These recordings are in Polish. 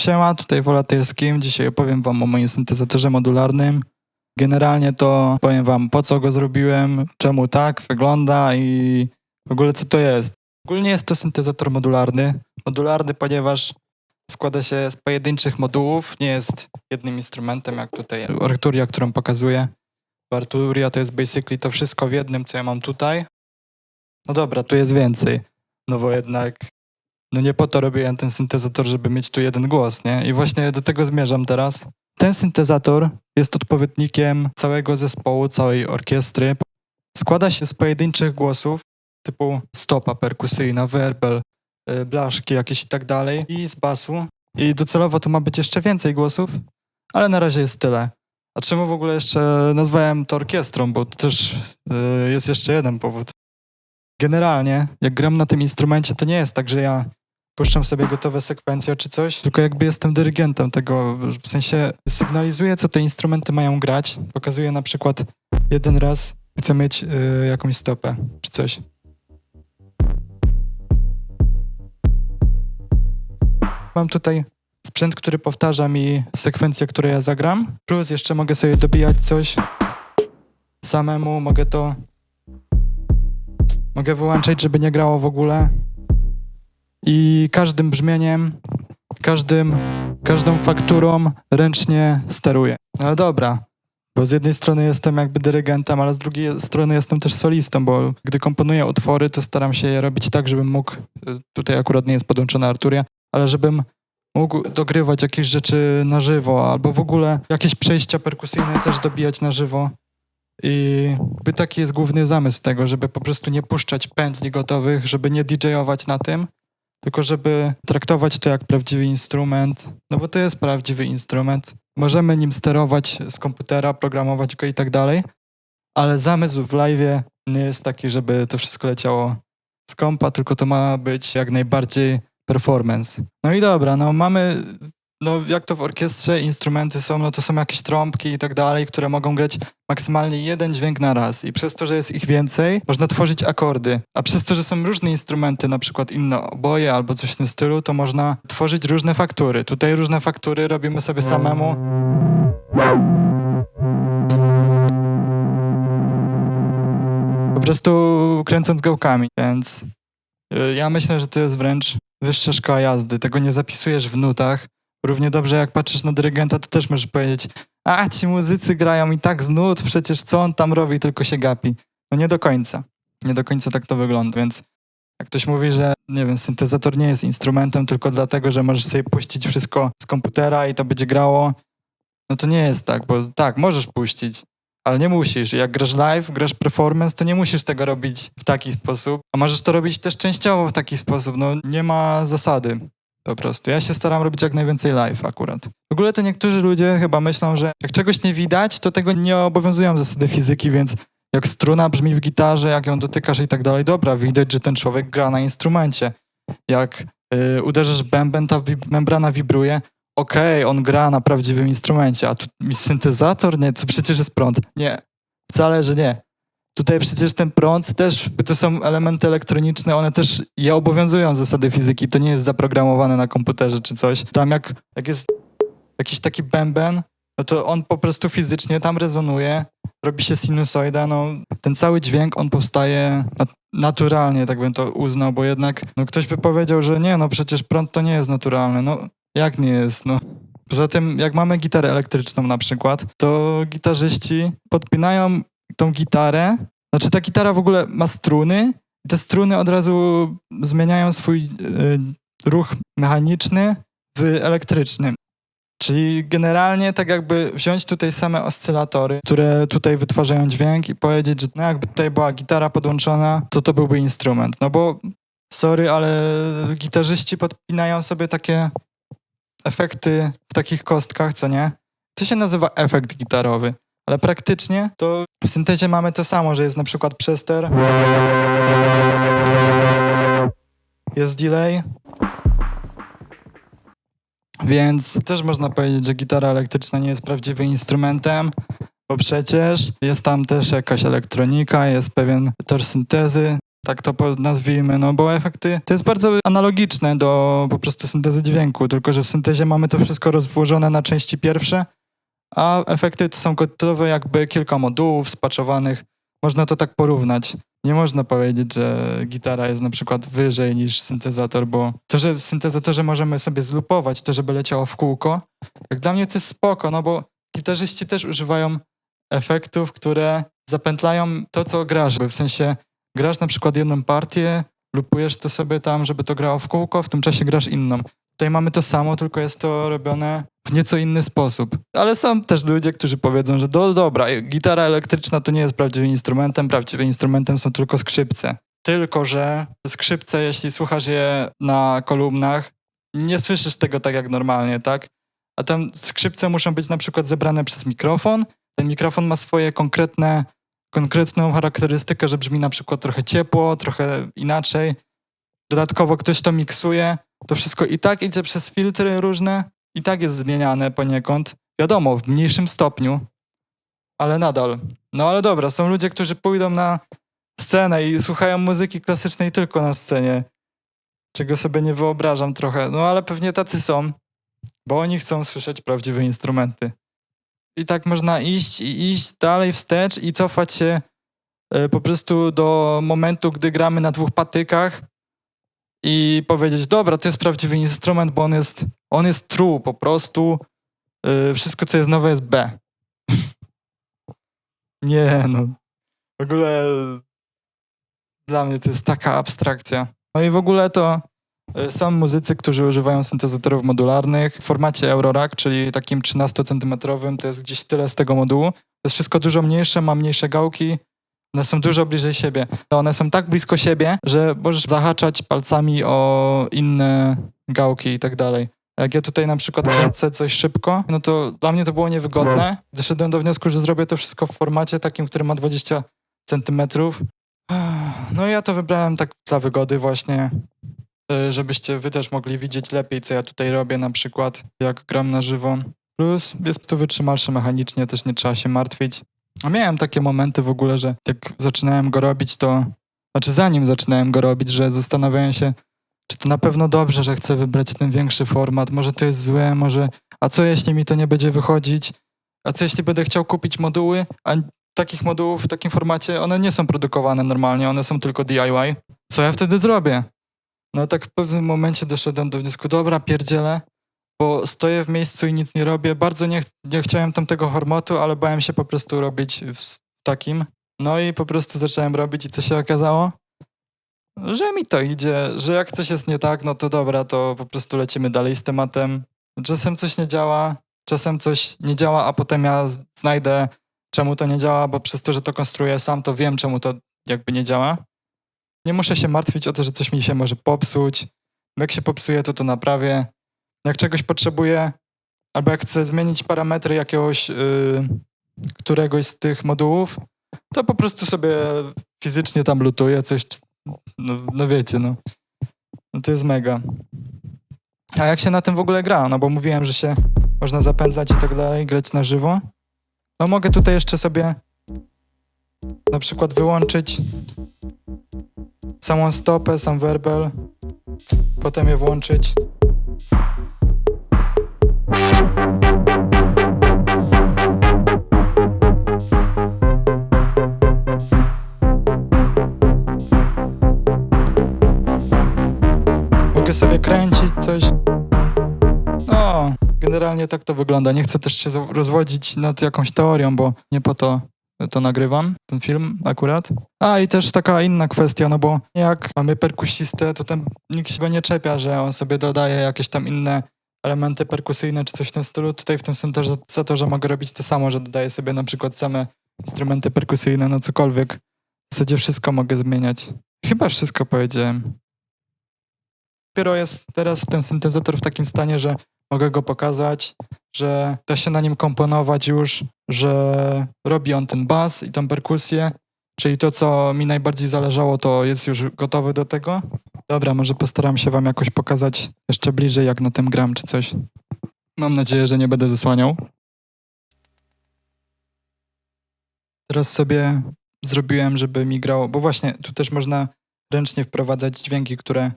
Siema, tutaj Volatylskim. Dzisiaj opowiem wam o moim syntezatorze modularnym. Generalnie to powiem wam, po co go zrobiłem, czemu tak wygląda i w ogóle co to jest. Ogólnie jest to syntezator modularny. Modularny, ponieważ składa się z pojedynczych modułów, nie jest jednym instrumentem, jak tutaj Arturia, którą pokazuję. Arturia to jest basically to wszystko w jednym, co ja mam tutaj. No dobra, tu jest więcej, no bo jednak no nie po to robiłem ten syntezator, żeby mieć tu jeden głos, nie? I właśnie do tego zmierzam teraz. Ten syntezator jest odpowiednikiem całego zespołu, całej orkiestry. Składa się z pojedynczych głosów, typu stopa perkusyjna, werbel, blaszki jakieś i tak dalej, i z basu. I docelowo tu ma być jeszcze więcej głosów, ale na razie jest tyle. A czemu w ogóle jeszcze nazwałem to orkiestrą, bo to też jest jeszcze jeden powód. Generalnie, jak gram na tym instrumencie, to nie jest tak, że ja puszczam sobie gotowe sekwencje czy coś, tylko jakby jestem dyrygentem tego, w sensie sygnalizuję, co te instrumenty mają grać. Pokazuję na przykład jeden raz, chcę mieć jakąś stopę czy coś. Mam tutaj sprzęt, który powtarza mi sekwencje, które ja zagram, plus jeszcze mogę sobie dobijać coś samemu, mogę wyłączać, żeby nie grało w ogóle. I każdym brzmieniem, każdą fakturą ręcznie steruję. Ale dobra, bo z jednej strony jestem jakby dyrygentem, ale z drugiej strony jestem też solistą, bo gdy komponuję utwory, to staram się je robić tak, żebym mógł, tutaj akurat nie jest podłączona Arturia, ale żebym mógł dogrywać jakieś rzeczy na żywo, albo w ogóle jakieś przejścia perkusyjne też dobijać na żywo. I taki jest główny zamysł tego, żeby po prostu nie puszczać pętli gotowych, żeby nie DJ-ować na tym, tylko żeby traktować to jak prawdziwy instrument, no bo to jest prawdziwy instrument. Możemy nim sterować z komputera, programować go i tak dalej, ale zamysł w live'ie nie jest taki, żeby to wszystko leciało z kompa, tylko to ma być jak najbardziej performance. No i dobra, no mamy, no jak to w orkiestrze instrumenty są, no to są jakieś trąbki i tak dalej, które mogą grać maksymalnie jeden dźwięk na raz. I przez to, że jest ich więcej, można tworzyć akordy. A przez to, że są różne instrumenty, na przykład inne oboje albo coś w tym stylu, to można tworzyć różne faktury. Tutaj różne faktury robimy sobie samemu. Po prostu kręcąc gałkami, więc ja myślę, że to jest wręcz wyższa szkoła jazdy. Tego nie zapisujesz w nutach. Równie dobrze jak patrzysz na dyrygenta, to też możesz powiedzieć: a ci muzycy grają i tak z nut, przecież co on tam robi, tylko się gapi. No nie do końca. Nie do końca tak to wygląda, więc jak ktoś mówi, że nie wiem, syntezator nie jest instrumentem tylko dlatego, że możesz sobie puścić wszystko z komputera i to będzie grało, no to nie jest tak, bo tak, możesz puścić, ale nie musisz. Jak grasz live, grasz performance, to nie musisz tego robić w taki sposób, a możesz to robić też częściowo w taki sposób, no nie ma zasady. Po prostu. Ja się staram robić jak najwięcej live akurat. W ogóle to niektórzy ludzie chyba myślą, że jak czegoś nie widać, to tego nie obowiązują zasady fizyki, więc jak struna brzmi w gitarze, jak ją dotykasz i tak dalej, dobra, widać, że ten człowiek gra na instrumencie. Jak uderzysz bęben, ta membrana wibruje, okej, on gra na prawdziwym instrumencie, a tu syntezator? Nie, to przecież jest prąd. Nie, wcale, że nie. Tutaj przecież ten prąd też, to są elementy elektroniczne, one też je obowiązują zasady fizyki, to nie jest zaprogramowane na komputerze czy coś. Tam jak jest jakiś taki bęben, no to on po prostu fizycznie tam rezonuje, robi się sinusoida, no ten cały dźwięk, on powstaje naturalnie, tak bym to uznał, bo jednak no ktoś by powiedział, że nie, no przecież prąd to nie jest naturalny, no jak nie jest, no. Poza tym, jak mamy gitarę elektryczną na przykład, to gitarzyści podpinają tą gitarę, znaczy ta gitara w ogóle ma struny i te struny od razu zmieniają swój ruch mechaniczny w elektryczny. Czyli generalnie tak jakby wziąć tutaj same oscylatory, które tutaj wytwarzają dźwięk i powiedzieć, że no jakby tutaj była gitara podłączona, to byłby instrument. No bo sorry, ale gitarzyści podpinają sobie takie efekty w takich kostkach, co nie? To się nazywa efekt gitarowy. Ale praktycznie to w syntezie mamy to samo, że jest na przykład przester, jest delay, więc też można powiedzieć, że gitara elektryczna nie jest prawdziwym instrumentem, bo przecież jest tam też jakaś elektronika, jest pewien tor syntezy, tak to nazwijmy, no bo efekty to jest bardzo analogiczne do po prostu syntezy dźwięku, tylko że w syntezie mamy to wszystko rozłożone na części pierwsze, a efekty to są gotowe jakby kilka modułów spaczowanych. Można to tak porównać. Nie można powiedzieć, że gitara jest na przykład wyżej niż syntezator, bo to, że w syntezatorze możemy sobie zlupować to, żeby leciało w kółko, jak dla mnie to jest spoko, no bo gitarzyści też używają efektów, które zapętlają to, co grasz. W sensie grasz na przykład jedną partię, lupujesz to sobie tam, żeby to grało w kółko, w tym czasie grasz inną. Tutaj mamy to samo, tylko jest to robione w nieco inny sposób. Ale są też ludzie, którzy powiedzą, że dobra, gitara elektryczna to nie jest prawdziwym instrumentem są tylko skrzypce. Tylko że skrzypce, jeśli słuchasz je na kolumnach, nie słyszysz tego tak jak normalnie, tak? A tam skrzypce muszą być na przykład zebrane przez mikrofon. Ten mikrofon ma swoje konkretną charakterystykę, że brzmi na przykład trochę ciepło, trochę inaczej. Dodatkowo ktoś to miksuje. To wszystko i tak idzie przez filtry różne, i tak jest zmieniane poniekąd. Wiadomo, w mniejszym stopniu, ale nadal. No ale dobra, są ludzie, którzy pójdą na scenę i słuchają muzyki klasycznej tylko na scenie, czego sobie nie wyobrażam trochę. No ale pewnie tacy są, bo oni chcą słyszeć prawdziwe instrumenty. I tak można iść dalej wstecz i cofać się po prostu do momentu, gdy gramy na 2 patykach i powiedzieć, dobra, to jest prawdziwy instrument, bo on jest true po prostu. Wszystko, co jest nowe, jest B. Nie, no. W ogóle dla mnie to jest taka abstrakcja. No i w ogóle to są muzycy, którzy używają syntezatorów modularnych w formacie Eurorack, czyli takim 13-centymetrowym, to jest gdzieś tyle z tego modułu. To jest wszystko dużo mniejsze, ma mniejsze gałki, one są dużo bliżej siebie. One są tak blisko siebie, że możesz zahaczać palcami o inne gałki i tak dalej. Jak ja tutaj na przykład kręcę coś szybko, no to dla mnie to było niewygodne. Doszedłem do wniosku, że zrobię to wszystko w formacie takim, który ma 20 centymetrów. No i ja to wybrałem tak dla wygody właśnie, żebyście wy też mogli widzieć lepiej, co ja tutaj robię na przykład, jak gram na żywo. Plus jest to wytrzymalsze mechanicznie, też nie trzeba się martwić. A miałem takie momenty w ogóle, że jak zaczynałem go robić, zanim zaczynałem go robić, że zastanawiałem się, czy to na pewno dobrze, że chcę wybrać ten większy format, może to jest złe, a co jeśli mi to nie będzie wychodzić, a co jeśli będę chciał kupić moduły, a takich modułów w takim formacie, one nie są produkowane normalnie, one są tylko DIY. Co ja wtedy zrobię? No tak w pewnym momencie doszedłem do wniosku, dobra, pierdzielę, bo stoję w miejscu i nic nie robię. Bardzo nie chciałem tamtego formatu, ale bałem się po prostu robić w takim. No i po prostu zacząłem robić i co się okazało? Że mi to idzie, że jak coś jest nie tak, no to dobra, to po prostu lecimy dalej z tematem. Czasem coś nie działa, czasem coś nie działa, a potem ja znajdę, czemu to nie działa, bo przez to, że to konstruuję sam, to wiem, czemu to jakby nie działa. Nie muszę się martwić o to, że coś mi się może popsuć. Jak się popsuje, to naprawię. Jak czegoś potrzebuję, albo jak chcę zmienić parametry któregoś z tych modułów, to po prostu sobie fizycznie tam lutuję coś, no wiecie, no to jest mega. A jak się na tym w ogóle gra? No bo mówiłem, że się można zapętlać i tak dalej, grać na żywo. No mogę tutaj jeszcze sobie na przykład wyłączyć samą stopę, sam werbel, potem je włączyć. Mogę sobie kręcić coś. No, generalnie tak to wygląda. Nie chcę też się rozwodzić nad jakąś teorią, bo nie po to nagrywam, ten film akurat. A i też taka inna kwestia, no bo jak mamy perkusistę, to nikt się go nie czepia, że on sobie dodaje jakieś tam inne elementy perkusyjne czy coś w tym stylu. Tutaj w tym syntezatorze mogę robić to samo, że dodaję sobie na przykład same instrumenty perkusyjne, no cokolwiek. W zasadzie wszystko mogę zmieniać. Chyba wszystko powiedziałem. Dopiero jest teraz ten syntezator w takim stanie, że mogę go pokazać, że da się na nim komponować już, że robi on ten bas i tą perkusję, czyli to, co mi najbardziej zależało, to jest już gotowy do tego. Dobra, może postaram się wam jakoś pokazać jeszcze bliżej, jak na tym gram czy coś. Mam nadzieję, że nie będę zasłaniał. Teraz sobie zrobiłem, żeby mi grało, bo właśnie tu też można ręcznie wprowadzać dźwięki, które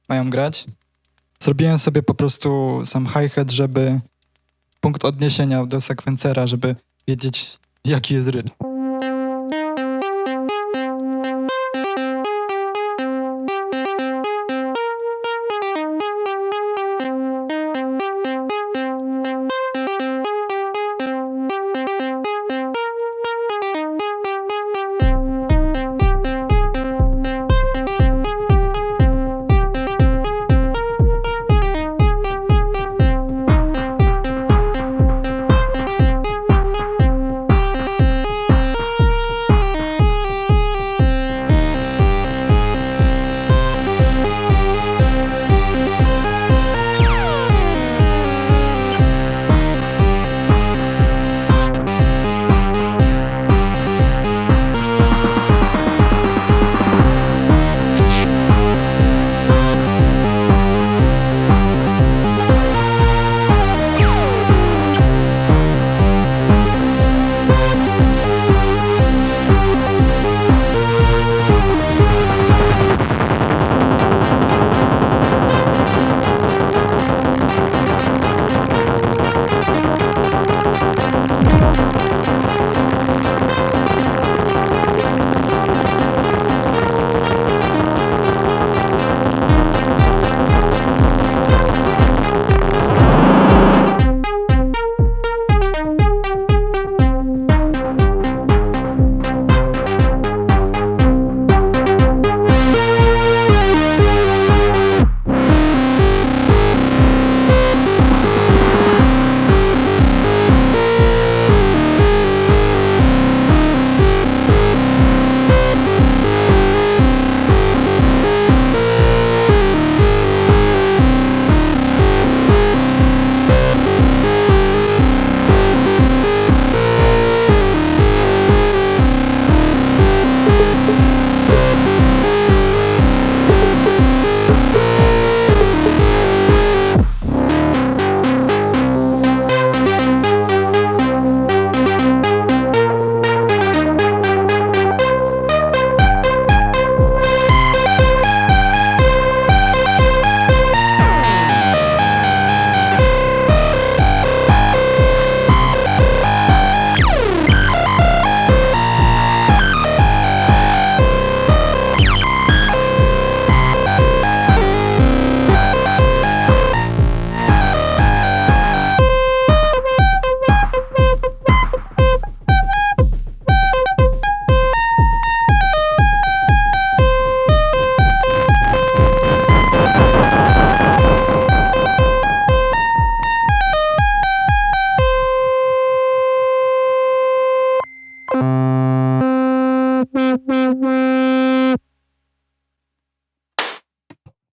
mają grać. Zrobiłem sobie po prostu sam hi-hat, żeby punkt odniesienia do sekwencera, żeby wiedzieć, jaki jest rytm.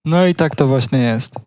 No i tak to właśnie jest.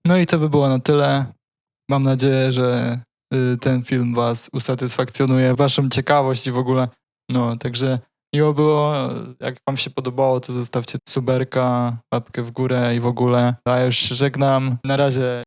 No i to by było na tyle. Mam nadzieję, że ten film was usatysfakcjonuje, waszą ciekawość i w ogóle. No, także miło było. Jak wam się podobało, to zostawcie suberka, łapkę w górę i w ogóle. A ja już się żegnam. Na razie.